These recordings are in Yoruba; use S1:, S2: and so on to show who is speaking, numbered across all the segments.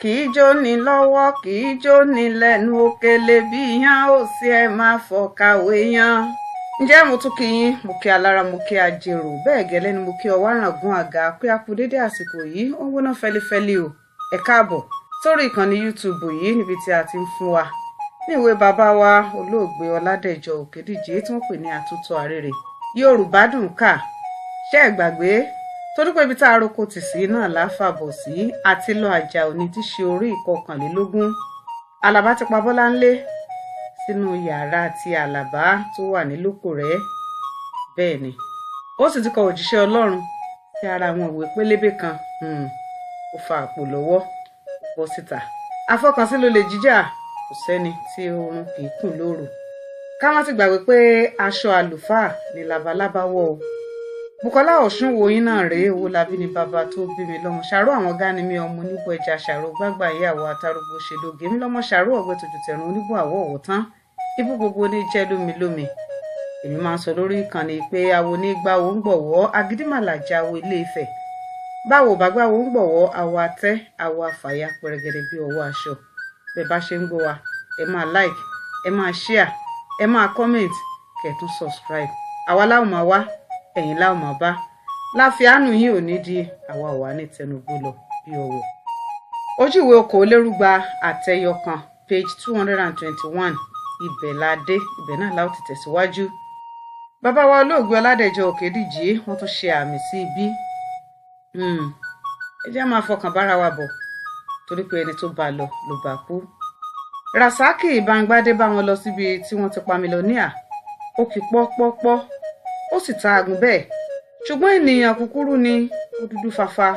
S1: kì í jóni lọ́wọ́ kì í jóni lẹ́nu òkèlè bí yan ó sì ẹ máa fọkàwé yan. ǹjẹ́ mo tún kí yín, mo kí alára, mo kí ajérò, bẹ́ẹ̀ gẹ́lẹ́ ni mo kí ọwọ́ àràngún àga pé a kú dédé àsìkò yìí. ó ń gbóná fẹlifẹli o. ẹ káàbọ̀ sórí ìkànnì YouTube yìí níbi tí a ti ń fún wa ní ìwé bàbá wa olóògbé Ọládẹ̀jọ Òkèdíje tí wọ́n pè ní àtúntò àrèrè Yorùbá dùn ká. ṣé ẹ gbàgbé torí pé ibi tá a roko tì sí náà láfàbọ̀ sí àti lọ àjà òní tí ṣe orí ìkọkànlélógún. Àlàbá ti pa Bọ́láńlé sínú yàrá ti Àlàbá tó wà ní Lókòrẹ́. bẹ́ẹ̀ ni ó sì ti kọ òjíṣẹ́ Ọlọ́run sí ara àwọn ìwé pélébé kan. ó fa àpò lọ́wọ́ bọ́ síta. afọkànsí ló lè jíjà, kò sẹ́ni tí oorun kì í kùn lóru. ká má ti gbàgbé pé aṣọ àlùfáà ni labalábá wọ̀ o. Bùkọ́lá Ọ̀ṣun wo yín náà rèé, owó labí ni bàbá tó bí mi lọ́mọ. ṣàró àwọn gani mi ọmọ oníbò ẹja ṣàró gbágbà ìyàwó àtàrúgbó ṣèdógé mi lọ́mọ ṣàró ọ̀gbẹ́ tójú tẹ̀rùn oníbò àwọ̀ ọ̀wọ̀ tán ibú gbogbo ní jẹ́ lómi lómi. èmi máa ń sọ lórí ìkànnì pé awo ní gbáwo ń gbọ̀wọ́ agídímàlàjà awo Ilé Ifẹ̀. báwo bá gbáwo ń gbọ̀wọ́ awo atẹ́ awo àfàyà pẹ̀rẹ̀gẹ̀dẹ̀ bí ọwọ́ aṣọ. bẹ́ẹ̀ bá ṣe ń gbọ́ wa ẹ máa like, ẹ máa share, ẹ máa comment, kẹ̀tún subscribe. àwa láwọn máa wá, ẹ̀yin láwọn máa bá. láfiánù yín ò ní di àwa ò wá ní tẹnugbó lọ bí ọwọ́. ojú ìwé okòólérúgba àtẹyọkan page 221 ibẹ̀ la dé, ibẹ̀ náà la ó ti tẹ̀síwájú. bàbá wa olóògbé Ọládẹ̀jọ Òkèdíje wọ́n tún ṣe àmì sí ibi. ẹ jẹ́ máa fọkàn bára wa bọ̀ torí pé ẹni tó bá lọ ló bá kú. Rasaki Ìbángbádé bá wọn lọ síbi tí wọ́n ti pa mílíọ̀nìà. ó kì pọ́pọ́pọ́ ó sì ta àgùn bẹ́ẹ̀, ṣùgbọ́n ènìyàn kúkúrú ni, ó dúdú fafa.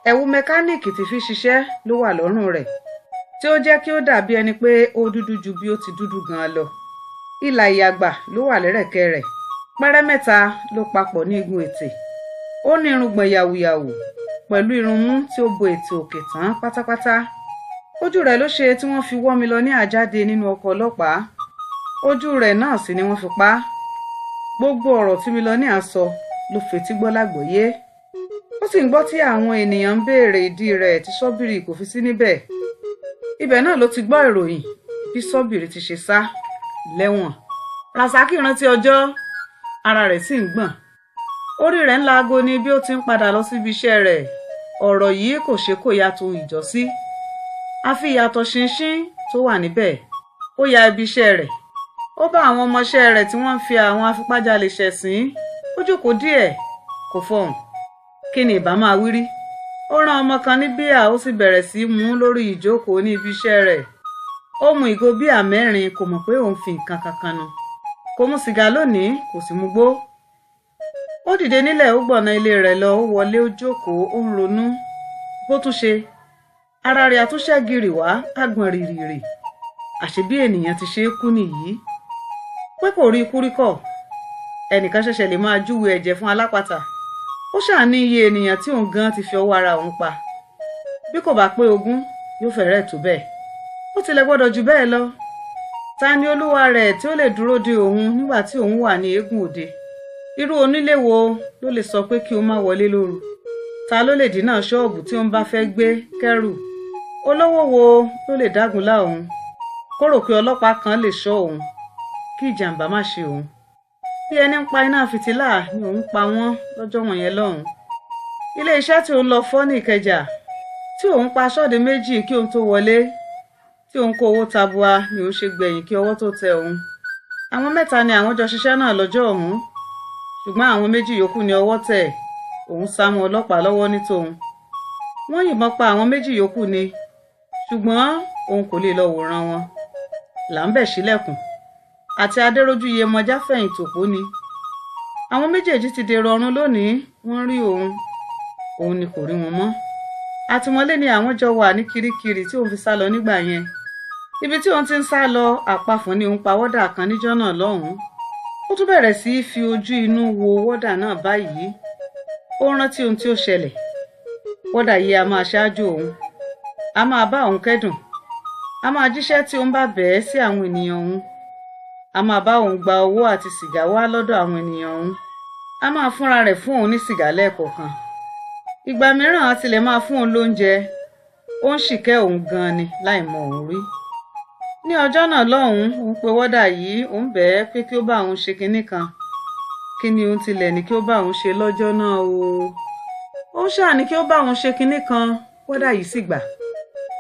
S1: ẹ̀wù mẹkáníìkì tí fi ṣiṣẹ́ ló wà lọ́rùn rẹ̀ tí ó jẹ́ kí ó dàbí ẹni pé ó dúdú ju bí ó ti dúdú gan-an lọ. ìlà ìyàgbà ló wà lẹ́rẹ̀kẹ́ rẹ̀, pẹ́rẹ́ mẹ́ta ló papọ̀ ní igun ètè. ó ní irùngbọ̀n yàwùyàwù pẹ̀lú irunmú tí ó bo ètè òkè tán pátápátá. ojú rẹ̀ ló ṣe tí wọ́n fi wọ́ mílíọ̀nìà jáde nínú ọkọ̀ ọlọ́pàá. ojú rẹ̀ náà sì ni wọ́n fi pa á. gbogbo ọ̀rọ̀ tí mílíọ̀nìà sọ ló fetí gbọ́ lágbòóyé. ó sì ń gbọ́ tí àwọn ènìyàn ń béèrè ìdí rẹ̀ tí Sọ́bìrì kò fi sí níbẹ̀. ibẹ̀ náà ló ti gbọ́ ìròyìn bí Sọ́bìrì ti ṣe sá lẹ́wọ̀n. Rasaki rántí ọjọ́, ara rẹ̀ sì ń gbọ̀n. orí rẹ̀ ń laago ni bí ó ti ń padà lọ síbi iṣẹ́ rẹ̀. ọ̀rọ̀ yìí kò ṣe kó yàtọ̀ ìjọ́sí. àfi ìyàtọ̀ ṣinṣin tó wà níbẹ̀. ó ya ibi iṣẹ́ rẹ̀. ó bá àwọn ọmọọṣẹ́ rẹ̀ tí wọ́n ń fi àwọn afipájalè ṣẹ̀sín. ó jókòó díẹ̀ kò fọhùn. kí ni ìbá máa wí rí? ó rán ọmọ kan ní bíà, ó sì bẹ̀rẹ̀ sí í mú lórí ìjókòó ní ibi iṣẹ́ rẹ̀. ó mu ìgò bíà 4, kò mọ̀ pé òun fi nǹkan kankan nu. kò mu sìgá lónìí, kò sì mu gbó. ó dìde nílẹ̀, ó gbọ̀nà ilé rẹ̀ lọ, ó wọlé, ó jókòó, ó ń ronú. bó tún ṣe ara rẹ̀ àtúnṣe gírì wá, àgbọ̀n rìrìrì. àṣé bí ènìyàn ti ṣe é kú nìyí. pé kò rí ikú rí kọ́. ẹnìkan ṣẹ̀ṣẹ̀ lè máa júwe ẹ̀jẹ̀ fún alápatà. ó ṣàní iye ènìyàn tí òun gan ti fi ọwọ́ ara òun pa. bí kò bá pé 20 yóò fẹ́rẹ̀ tó bẹ́ẹ̀. ó tilẹ̀ gbọ́dọ̀ jù bẹ́ẹ̀ lọ. ta ni olúwa rẹ̀ tí ó lè dúró de òun nígbà tí òun wà ní eégún òde? irú onílé wo ló lè sọ pé kí ó má wọlé lóru? ta ló lè dínà ṣọ́ọ̀bù tí ó ń bá fẹ́ gbé kẹ́rù? olówó wo ló lè dágunlá òun? kó rò pé ọlọ́pàá kan lè ṣọ́ òun kí ìjàmbá má ṣe òun. bí ẹni ń pa iná fìtílà ni òun pa wọ́n lọ́jọ́ wọ̀nyẹn lọ́hùn. ilé iṣẹ́ tí òun lọ fọ́ ní Ìkẹjà, tí òun pa aṣọ́de 2 kí òun tó wọlé, tí òun kó owó tabua ni òun ṣe gbẹ̀yìn kí ọwọ́ tó tẹ òun. àwọn 3 ni àwọn jọ ṣiṣẹ́ náà lọ́jọ́ ọ̀hún, ṣùgbọ́n àwọn 2 yòókù ni ọwọ́ tẹ̀. òun sá mọ́ ọlọ́pàá lọ́wọ́ ní tòun. wọ́n yìnbọn pa àwọn 2 yòókù ni, ṣùgbọ́n òun kò lè lọ wòran wọn. Làǹbẹ̀ ṣílẹ̀kùn àti Adérójú Iyemọja fẹ̀yìntì òpó ni. àwọn méjèèjì ti dèrò ọ̀run lónìí. wọ́n rí òun ni kò rí wọn mọ́. àtìmọ́lé ni àwọn jọ wà ní Kirikiri tí òun fi sá lọ nígbà yẹn. ibi tí òun ti ń sá lọ àpafọ̀n ni òun pa wọ́dà kan níjọ́ náà lọ́hùn-ún. ó tún bẹ̀rẹ̀ sí í fi ojú inú wo wọ́dà náà báyìí. ó rántí ohun tí ó ṣẹlẹ̀. wọ́dà yìí a máa ṣáájú òun, a máa bá òun kẹ́dùn, a máa jíṣẹ́ tí òun bá bẹ̀ẹ́ sí àwọn ènìyàn òun, a máa bá òun gba owó àti sìgá wá lọ́dọ̀ àwọn ènìyàn òun, a máa fúnra rẹ̀ fún òun ní sìgá lẹ́ẹ̀kọ̀ọ̀kan. ìgbà mìíràn a tilẹ̀ máa fún òun lóúnjẹ. ó ń ṣìkẹ́ òun gan ni láì mọ òun rí. Ní ọjọ́ náà lọ́hùn-ún òun pe wọ́dà yìí, òun bẹ̀ ẹ́ pé kí ó bá òun ṣe kinní kan. Kí ni òun tilẹ̀ ní kí ó bá òun ṣe lọ́jọ́ náà o? Òun ṣáà ní kí ó bá òun ṣe kinní kan, wọ́dà yìí sì gbà.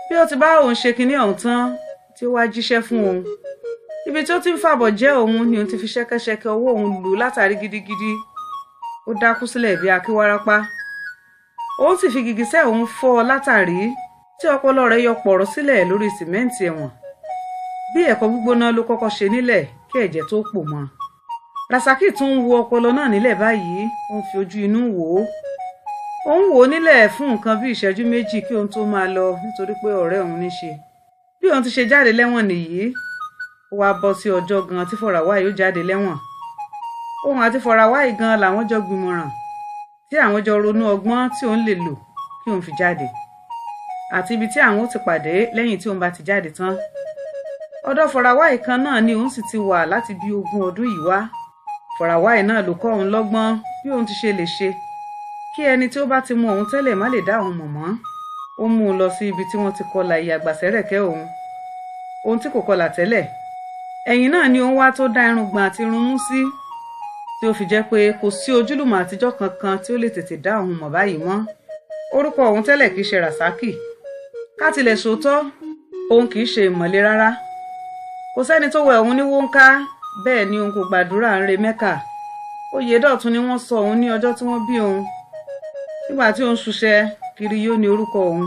S1: Bí ó ti bá òun ṣe kinní ọ̀hún tán tí ó wá jíṣẹ́ fún òun, ibi tí ó ti ń fàbọ̀ jẹ́ òun ni òun ti fi ṣẹ́kẹ́ṣẹkẹ̀ ọwọ́ òun lù látàrí gidigidi. Ó dákú sílẹ̀ bí akíwárápá. Òun sì fi gìgísẹ̀ òun fọ́ ọ látàrí tí ọpọlọ rẹ̀ yọ pọ̀rọ̀ sílẹ̀ lórí sìmẹ́ǹtì ẹ̀wọ̀n. Bí ẹ̀kọ́ gbígbóná ló kọ́kọ́ ṣe nílẹ̀ kí ẹ̀jẹ̀ tó pò mọ́. Rasaki tún ń wo ọpọlọ náà nílẹ̀ báyìí, ó ń fi ojú inú wò ó. Ó ń wò ó nílẹ̀ fún nǹkan bí ìṣẹ́jú méjì kí òun tó máa lọ nítorí pé ọ̀rẹ́ òun ní ṣe. Bí òun ti ṣe jáde lẹ́wọ̀n nìyí, ó wá bọ́ sí ọjọ́ gan tí Fọ̀ràwáì yóò jáde lẹ́wọ̀n. Òun àti Fọ̀ràwáì gan làwọn jọ gbìmọ̀ràn tí àwọn jọ ronú ọgbọ́n tí òun lè lò kí òun fi jáde àti ibi tí àwọn ó ti pàdé lẹ́yìn tí òun bá ti jáde tán. Ọ̀dọ̀ Fọ̀ràwáì kan náà ni òun sì ti wà láti bí 20 ọdún yìí wá. Fọ̀ràwáì náà ló kọ́ òun lọ́gbọ́n bí òun ti ṣe lè ṣe kí ẹni tí ó bá ti mọ òun tẹ́lẹ̀ má lè dá òun mọ̀ mọ́. Ó mú un lọ sí ibi tí wọ́n ti kọlà ìyàgbàsẹ́rẹ̀kẹ́ òun tí kò kọlà tẹ́lẹ̀. Ẹ̀yìn náà ni òun wá tó dá irùngbọ̀n àti irun mú sí, tí ó fi jẹ́ pé kò sí ojúlùmọ̀ àtijọ́ kankan tí ó lè tètè dá òun mọ̀ báyìí mọ́. Orúkọ òun tẹ́lẹ̀ kìí ṣe Rasaki. Ká tilẹ̀ sòótọ́, òun kìí ṣe ìmọ̀le rárá. Kò sẹ́ni tó wẹ òun ní wọ́nká, bẹ́ẹ̀ ni òun kò gbàdúrà ń re Mẹ́kà. Oyèdọ̀tun ni wọ́n sọ òun ní ọjọ́ tí wọ́n bí òun. Nígbà tí òun ṣuṣẹ́, Kiriyó ni orúkọ òun.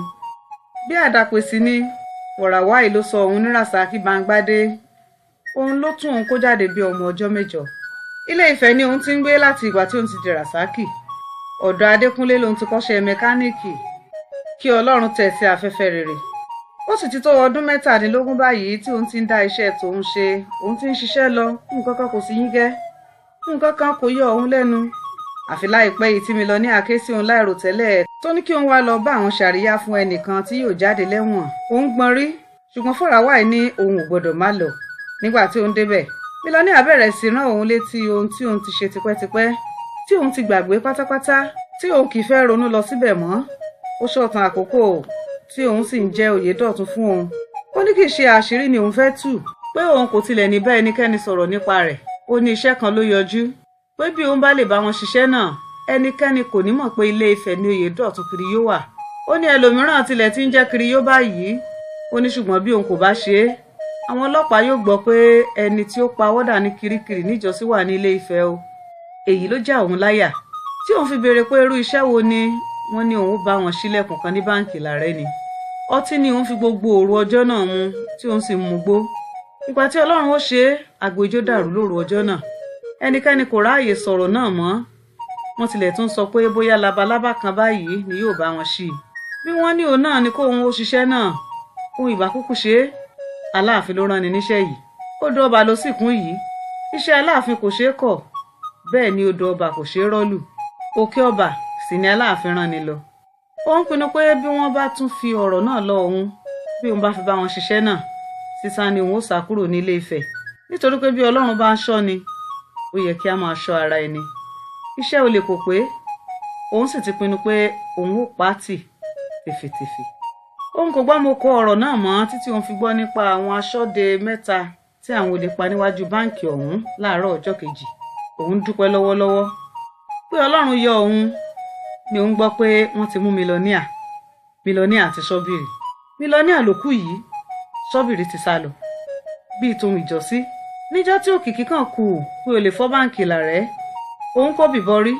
S1: Bí àdàpè sí ni, Fọ̀ràwáì ló sọ òun ní Rasaki Bangbade. Òun ló tún òun kó jáde bí ọmọ ọjọ́ 8. Ilé Ifẹ̀ ni òun ti ń gbé láti ìgbà tí òun ti di Rasaki. Ọ̀dọ̀ Adékúnlé lòun ti kọ́ṣẹ́ mẹkáníìkì. Kí Ọlọ́run tẹ̀ sí afẹ́fẹ́ rere. Ó sì ti tó ọdún 17 báyìí tí òun ti ń dá iṣẹ́ tòun ṣe. Òun ti ń ṣiṣẹ́ lọ, nǹkan kan kò sí yíngẹ́. Nǹkan kan kò yọ òun lẹ́nu. Àfi láìpẹ́ yìí tí Mílíọ̀níà ké sí òun láìròtẹ́lẹ̀ tó ní kí òun wá lọ bá àwọn ṣàríyá fún ẹnìkan tí yóò jáde lẹ́wọ̀n. Òun gbọ́n rí, ṣùgbọ́n Fọ̀ràwáì ní òun ò gbọ́dọ̀ má lọ. Nígbà tí òun débẹ̀, Mílíọ̀níà bẹ̀rẹ̀ sí rán òun létí ohun tí òun ti ṣe tipẹ́tipẹ́, tí òun ti gbàgbé pátápátá, tí òun kì í fẹ́ ronú lọ síbẹ̀ mọ́. Ó ṣọ̀tàn àkókò tí òun sì ń jẹ́ Oyèdọ̀tun fún òun. Ó ní kì í ṣe àṣírí ni òun fẹ́ tú, pé òun kò tilẹ̀ ní bá ẹnikẹ́ni sọ̀rọ̀ nípa rẹ̀. Ó ní iṣẹ́ kan ló yọjú, pé bí òun bá lè bá wọn ṣiṣẹ́ náà, ẹnikẹ́ni kò ní mọ̀ pé Ilé Ifẹ̀ ni Oyèdọ̀tun Kiriyó wà. Ó ní ẹlòmíràn tilẹ̀ ti ń jẹ́ Kiriyó báyìí. Ó ní ṣùgbọ́n bí òun kò bá ṣe é, àwọn ọlọ́pàá yóò gbọ́ pé ẹni tí ó pa wọ́dà ní Kirikiri níjọ́sí wà ní Ilé Ifẹ̀ o. Èyí ló já òun láyà, tí òun fi béèrè pé irú iṣẹ́ wo ni. Wọ́n ní òun bá wọn ṣílẹ̀kùn kan ní báǹkì Lárẹ́ ni. Ọtí ni òun fi gbogbo òru ọjọ́ náà mu, tí òun sì mú gbó. Ìgbà tí Ọlọ́run ó ṣe é, àgbo ijó dàrú lóru ọjọ́ náà. Ẹnikẹ́ni kò ráàyè sọ̀rọ̀ náà mọ́. Wọ́n tilẹ̀ tún sọ pé bóyá labalábá kan báyìí ni yóò bá wọn ṣí. Bí wọ́n ní òun náà ni kóun ó ṣiṣẹ́ náà, òun ìbá kúkú ṣe é. Aláàfin ló rán ni níṣẹ́ yìí. Odò ọba ló sì kún yìí. Iṣẹ́ Aláàfin kò ṣeé kọ̀, bẹ́ẹ̀ ni odò ọba kò ṣeé rọ́lù. Òkè ọba sì ni Aláàfin rán ni lọ. Ó ń pinnu pé bí wọ́n bá tún fi ọ̀rọ̀ náà lọ òun, bí òun bá fi bá wọn ṣiṣẹ́ náà, sísá ni òun ó sá kúrò ní Ilé Ifẹ̀. Nítorí pé bí Ọlọ́run bá ń ṣọ́ ni, ó yẹ kí a máa ṣọ́ ara ẹni. Iṣẹ́ olè kò pé, òun sì ti pinnu pé òun ó pàtì tèfètèfè. Òun kò gbọ́ mo kọ ọ̀rọ̀ náà mọ́ títí òun fi gbọ́ nípa àwọn aṣọ́de 3 tí àwọn olè pa níwájú báǹkì ọ̀hún láàárọ̀ ọjọ́ kejì. Òun dúpẹ́ lọ́wọ́lọ́wọ́ pé Ọlọ́run yọ òun. Ni òun gbọ́ pé wọ́n ti mú Mílíọ̀níà àti Ṣọ́bìrì. Mílíọ̀níà ló kú yìí, Ṣọ́bìrì ti sá lọ. Bíi tòun ìjọ́sí, níjọ́ tí òkìkí kan kù pé olè fọ́ báǹkì Lárẹ́, òun kò bìbọn rí.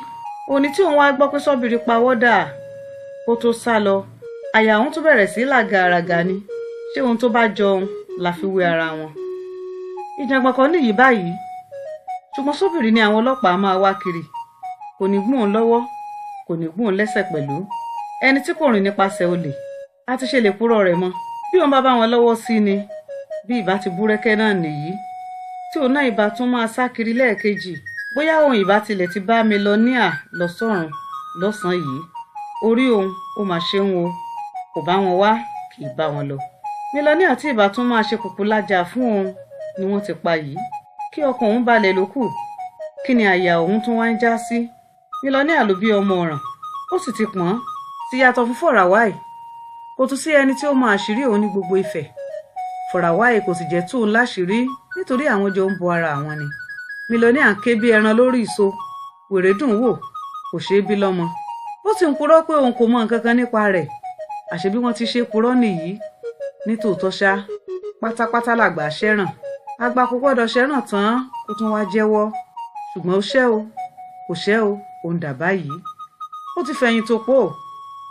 S1: Òní tí òun wá gbọ́ pé Ṣọ́bìrì pa wọ́dà kó tó sá lọ, àyà òun tún bẹ̀rẹ̀ sí làgàràgà ni. Ṣé ohun tó bá jọ òun la fi wé ara wọn? Ìjàngbọ̀n kan nìyí báyìí, ṣùgbọ́n Ṣọ́bìrì ni àwọn ọlọ́pàá máa wá kiri. Kò ní gún òun lọ́wọ́, kò ní gún òun lẹ́sẹ̀ pẹ̀lú. Ẹni tí kò rìn nípasẹ̀ olè, a ti ṣe lè purọ́ rẹ̀ mọ́. Bí òun bá bá wọn lọ́wọ́ sí ni, bí ìbá ti búrẹ́kẹ́ náà nìyí, tí òun náà ìbá tún máa sá kiri lẹ́ẹ̀kejì. Bóyá òun ìbá tilẹ̀ ti bá Mílíọ̀níà lọ sọ́run lọ́sàn-án yìí. Orí òun ó máa ṣe ń wo, kò bá wọn wá kì í bá wọn lọ. Mílíọ̀níà tí ìbá tún máa ṣe kùkù lájà fún òun ni wọ́n ti pa yìí. Kí ọkàn òun balẹ̀ ló kù, kí ni àyà òun tún wá ń já sí. Mílíọ̀níà ló bí ọmọ ọ̀ràn, ó sì ti pọ́n. Ti yàtọ̀ fún Fọ̀ràwáì, kò tún sí ẹni tí ó mọ àṣírí òun ní gbogbo Ifẹ̀. Fọ̀ràwáyé kò sì jẹ́ tú òun láṣìírí nítorí àwọn jọ ń bo ara àwọn ni. Mílíọ̀nìà ń ké bí ẹran lórí ìso, wèrè dùn wò, kò ṣeé bí lọ́mọ. Ó sì ń purọ́ pé òun kò mọ nǹkan kan nípa rẹ̀. Àṣebí wọ́n ti ṣe purọ́ nìyí. Nítòótọ́ ṣá, pátápátá làgbà ṣẹ́ràn. Àgbà kò gbọ́dọ̀ ṣẹ́ràn tán kó tún wá jẹ́wọ́. Ṣùgbọ́n ó ṣẹ́ o, kò ṣẹ́ o, òun dà báyìí. Ó ti fẹ̀yìn tó pò,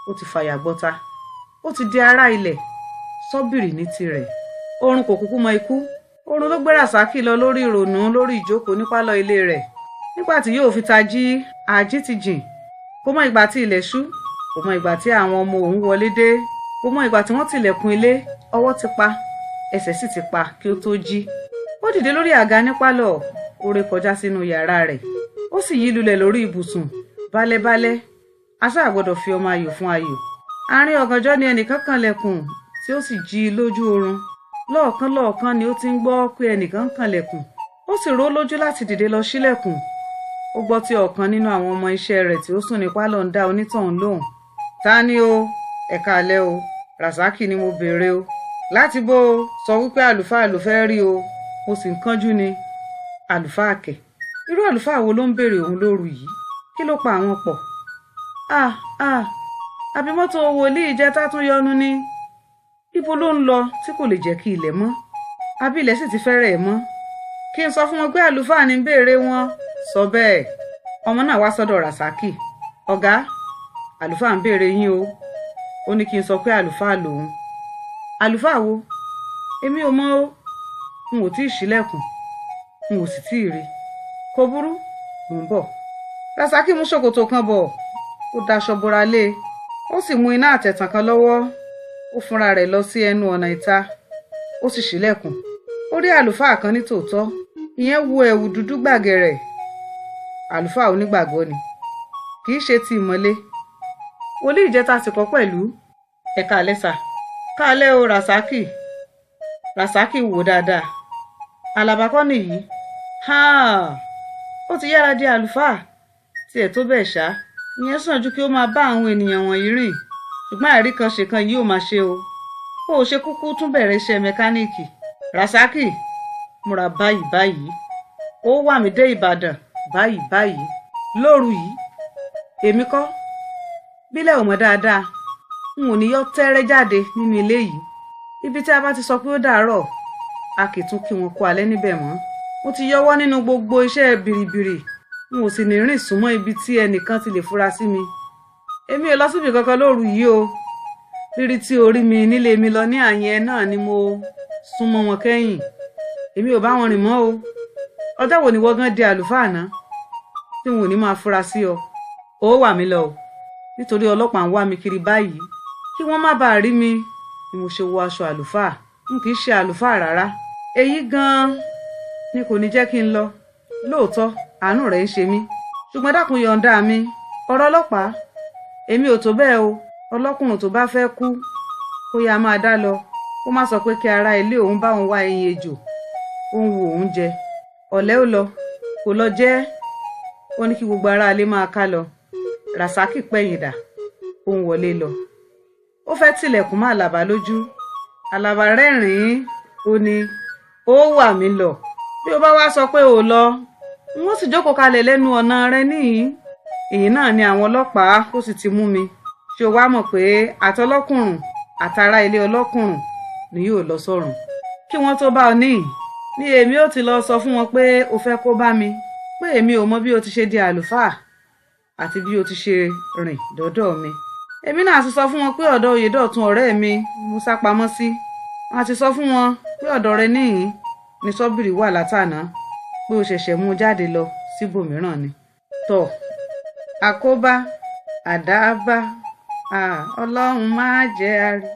S1: ó ti fàyà gbọ́ta, ó ti di ará ilẹ̀, sọ́bìrì ní tirẹ̀. Oorun kò kúkú mọ ikú. Oorun ló gbé Ràsákì lọ lórí ìrònú lórí ìjókòó ní pálọ̀ ilé rẹ̀. Nígbà tí yóò fi tají, àjí ti jìn. Kò mọ ìgbà tí ilẹ̀ ṣú, kò mọ ìgbà tí àwọn ọmọ òun wọlé dé, kò mọ ìgbà tí wọ́n tilẹ̀kùn ilé, ọwọ́ ti pa, ẹsẹ̀ sì ti pa kí ó tó jí. Ó dìde lórí àga ní pálọ̀, ó ré kọjá sínú yàrá rẹ̀. Ó sì yí lulẹ̀ lórí ibùsùn, bálẹ́bálẹ́. Aṣá àgbọ́dọ̀ fi ọmọ ayò fún ayò. Àárín ọ̀gànjọ́ ni ẹnìkan kanlẹ̀kùn tí ó sì jí lójú oorun. Lọ́ọ̀kan ni ó ti ń gbọ́ pé ẹnìkan ń kanlẹ̀kùn. Ó sì ró lójú láti dìde lọ ṣílẹ̀kùn. Ó gbọ́ tí ọ̀kan nínú àwọn ọmọ iṣẹ́ rẹ̀ tí ó sùn ní pálọ̀ ń dá onítọ̀hún lóhùn. Ta ni o? Ẹ káalẹ́ o. Ràsákì ni mo béèrè o. Láti bó o? Sọ wípé àlùfáà ló fẹ́ rí o. Mo sì ń kánjú ni. Àlùfáà kẹ̀. Irú àlùfáà wo ló ń béèrè òun lóru yìí? Kí ló pa àwọn pọ̀? Àbí mọ́tò wòlíì ìjẹta tún yọnu ni. Ibo ló ń lọ tí kò lè jẹ́ kí ilẹ̀ mọ́? Àbí ilẹ̀ sì ti fẹ́rẹ̀ mọ́? Kí n sọ fún wọn pé àlùfáà ní béèrè wọn? Sọ bẹ́ẹ̀. Ọmọ náà wá sọ́dọ̀ Ràsákì. Ọ̀gá, àlùfáà ń béèrè yín o. Ó ní kí n sọ pé àlùfáà lòun. Àlùfáà wo? Èmi ò mọ̀ o. N ò tí ì ṣílẹ̀kùn, n ò sì tí ì rí. Kò burú, mò ń bọ̀. Ràsákì mú ṣòkòtò kan bọ̀, ó daṣọ bora lé e, ó sì mú iná àtẹ̀tàn kan lọ́wọ́. Ó fúnra rẹ̀ lọ sí ẹnu ọ̀nà ìta, ó sì ṣílẹ̀kùn. Ó rí àlùfáà kan ní tòótọ́, ìyẹn wọ ẹ̀wù dúdú gbàgẹ̀rẹ̀. Àlùfáà onígbàgbọ́ ni, kì í ṣe ti ìmọ̀le. Wòlíì ìjẹta sì kọ́ pẹ̀lú. Ẹ káalẹ́ sà. Káalẹ́ o Ràsákì. Ràsákì wò dáadáa. Àlàbá kọ́ nìyí. Ó ti yára di àlùfáà. Tiẹ̀ tó bẹ́ẹ̀ ṣá, ìyẹn sàn ju kí ó máa bá àwọn ènìyàn wọ̀nyí rìn. Ṣùgbọ́n àìrí kan ṣe kan yìí ò máa ṣe o. Ó ṣe kúkú tún bẹ̀rẹ̀ iṣẹ́ mẹkáníìkì. Ràsákì, múra báyìí. Ó wà mí dé Ìbàdàn báyìí. Lóru yìí. Èmi kọ́. Bílẹ̀ ò mọ́ dáadáa. N ò ní yọ tẹ́rẹ́ jáde nínú ilé yìí. Ibi tí a bá ti sọ pé ó dàárọ̀, a kì í tún kí wọn kó alẹ́ níbẹ̀ mọ́. Mo ti yọwọ́ nínú gbogbo iṣẹ́ bìrìbìrì. N ò sì ní rìn súnmọ́ ibi tí ẹnìkan ti lè fura sí mi. Èmi ò lọ síbi kankan lóru yìí o. Rírí tí orí mi nílé mi lọ ní àyẹn náà ni mo súnmọ́ wọn kẹ́yìn. Èmi ò bá wọn rìn mọ́ o. Ọjọ́ wo ni wọ́n gan di àlùfáà náà tí wọn ò ní máa fura sí ọ? Ó wà mí lọ o, nítorí ọlọ́pàá ń wá mi kiri báyìí. Kí wọ́n má bàa rí mi ni mo ṣe wọ aṣọ àlùfáà. N kì í ṣe àlùfáà rárá. Èyí gan-an ni kò ní jẹ́ kí n lọ. Lóòótọ́ àánú rẹ̀ ń ṣe mí, ṣùgbọ́n dákun yọ̀ǹda mi. Ọ̀rọ̀ ọlọ́pàá, èmi ò tó bẹ́ẹ̀ o. Ọlọ́kùnrin tó bá fẹ́ kú kó yá máa dá lọ, kó má sọ pé kí ará ilé òun bá òun wá ẹyin ejò ó ń wo òun jẹ. Ọ̀lẹ́ ò lọ, kò lọ jẹ́. Ó ní kí gbogbo ará ilé máa ká lọ. Ràsákì pẹ̀yìn dà, ó ń wọlé lọ. Ó fẹ́ tilẹ̀kùn mọ́ Àlàbá lójú. Àlàbá rẹ́rìn-ín, ó ní ó wà mí lọ. Bí o bá wá sọ pé ò lọ, n ó sì jókòó kalẹ̀ lẹ́nu ọ̀nà rẹ níhìn. Èyí náà ni àwọn ọlọ́pàá ó sì ti mú mi. Ṣé o wá mọ̀ pé àtọlọ́kùnrùn àtàrà ilé ọlọ́kùnrùn ni yóò lọ sọ́run? Kí wọ́n tó bá ọ níhìn ni èmi ó ti lọ sọ fún wọn pé o fẹ́ kó bá mi, pé èmi ò mọ bí o ti ṣe di àlùfáà àti bí o ti ṣe rìn dọ́dọ̀ mi. Èmi náà ti sọ fún wọn pé ọ̀dọ̀ Oyèdọ̀tun ọ̀rẹ́ mi mo sá pamọ́ sí. Wọ́n ti sọ fún wọn pé ọ̀dọ̀ rẹ níhìn ni sọ́bìrì wà látàná, pé o ṣẹ̀ṣẹ̀ mú jáde lọ síbòmíràn ni. Tọ̀, àkóbá àdábá, Ọlọ́run máa jẹ́ àrí.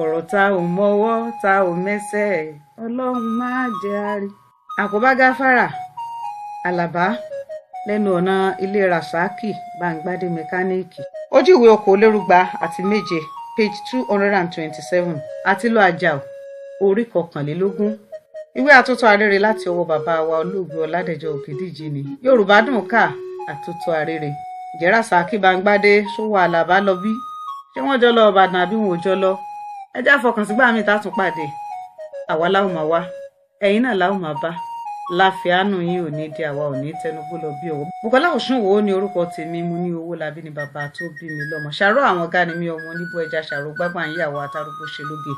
S1: Ọ̀rọ̀ ta ò mọwọ́ ta ò mẹ́sẹ̀, Ọlọ́run máa jẹ́ àrí. Àkóbá gáfárà. Àlàbá lẹ́nu ọ̀nà ilé Ràsákì Báńgbádé mẹkáníìkì. Ojú ìwé okòólérúgba-àti-méje page 227 àti lọ Àjàò orí 21. Ìwé àtótó arére láti ọwọ́ bàbá wa olóògbé Ọládẹ̀jọ Òkèdíjì ni. Yorùbá dùn ká àtótó arére. Ǹjẹ́ Ràsákì Báńgbádé ṣó wà Àlàbá lọ bí? ṣé wọ́n jọ lọ Ìbàdàn àbí wọn ò jọ lọ ẹ já fọkàn sígbà míì tá tún pàdé àwa láwọn máa wá ẹ̀yin náà láwọn máa bá láfíàánú yín ò ní di àwa ò ní tẹnugbó lọ bí owó. Bùkọ́lá Òṣùnwò ní orúkọ tèmi, mo ní Owólabí ní bàbá tó bí mi lọ́mọ. Ṣàró àwọn ọ̀gá ni mi ọmọ oníbú ẹja ṣàró gbágbà ń yàwó atárúgbó ṣe lóge.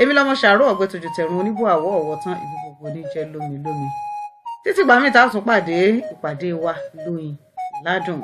S1: Èmi lọ́mọ ṣàró ọ̀gbẹ́tòjò tẹ̀rùn oníbú àwọ̀ ọ̀wọ̀ tán ibi gbogbo ní jẹ́ lómi lómi. Títí gbà mí tá tún pàdé ìpàdé wa lóyin ládùn.